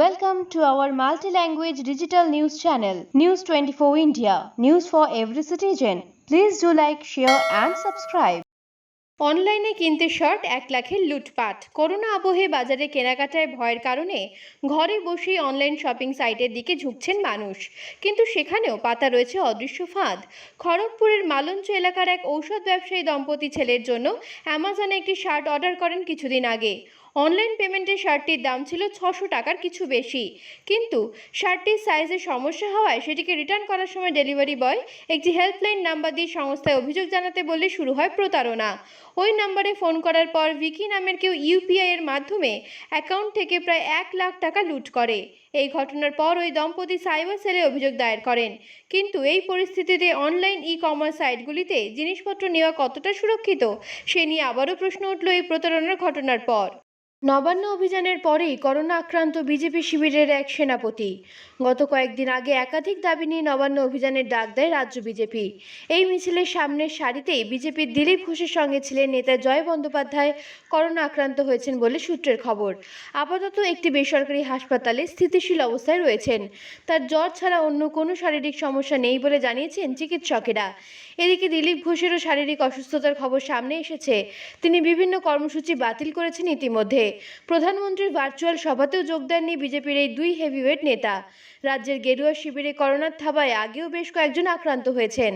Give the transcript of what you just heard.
Welcome to our multi-language digital news channel, News 24 India, news for every citizen. Please do like, share and subscribe. অনলাইনে কিনতে short 1 লাখের লুটপাট। Corona আবহে বাজারে কেনাকাটায় ভয়ের কারণে ঘরে বসেই অনলাইন শপিং সাইটের দিকে ঝুঁকছেন মানুষ, কিন্তু সেখানেও পাতা রয়েছে অদৃশ্য ফাঁদ। খড়গপুরের মালঞ্চ এলাকার এক ঔষধ ব্যবসায়ী দম্পতি ছেলের জন্য অ্যামাজনে একটি শার্ট অর্ডার করেন কিছুদিন আগে। অনলাইন পেমেন্টে শার্টটির দাম ছিল 600 টাকার কিছু বেশি, কিন্তু শার্টটির সাইজে সমস্যা হওয়ায় সেটিকে রিটার্ন করার সময় ডেলিভারি বয় একটি হেল্পলাইন নাম্বার দিয়ে সংস্থায় অভিযোগ জানাতে বললে শুরু হয় প্রতারণা। ওই নম্বরে ফোন করার পর ভিকি নামের কেউ ইউপিআই এর মাধ্যমে অ্যাকাউন্ট থেকে প্রায় 1 লাখ টাকা লুট করে। এই ঘটনার পর ওই দম্পতি সাইবার সেলে অভিযোগ দায়ের করেন। কিন্তু এই পরিস্থিতিতে অনলাইন ই কমার্স সাইটগুলিতে জিনিসপত্র নেওয়া কতটা সুরক্ষিত সে নিয়ে আবারও প্রশ্ন উঠল এই প্রতারণার ঘটনার পর। নবান্ন অভিযানের পরেই করোনা আক্রান্ত বিজেপি শিবিরের এক সেনাপতি। গত কয়েকদিন আগে একাধিক দাবি নিয়ে নবান্ন অভিযানের ডাক দেয় রাজ্য বিজেপি। এই মিছিলের সামনের সারিতেই বিজেপির দিলীপ ঘোষের সঙ্গে ছিলেন নেতা জয় বন্দ্যোপাধ্যায়। করোনা আক্রান্ত হয়েছেন বলে সূত্রের খবর। আপাতত একটি বেসরকারি হাসপাতালে স্থিতিশীল অবস্থায় রয়েছেন। তার জ্বর ছাড়া অন্য কোনো শারীরিক সমস্যা নেই বলে জানিয়েছেন চিকিৎসকেরা। এদিকে দিলীপ ঘোষেরও শারীরিক অসুস্থতার খবর সামনে এসেছে। তিনি বিভিন্ন কর্মসূচি বাতিল করেছেন ইতিমধ্যে। প্রধানমন্ত্রীর ভার্চুয়াল সভাতেও যোগ দেননি বিজেপির এই দুই হেভিওয়েট নেতা। রাজ্যের গেরুয়া শিবিরে করোনার থাবায় আগেও বেশ কয়েকজন আক্রান্ত হয়েছেন।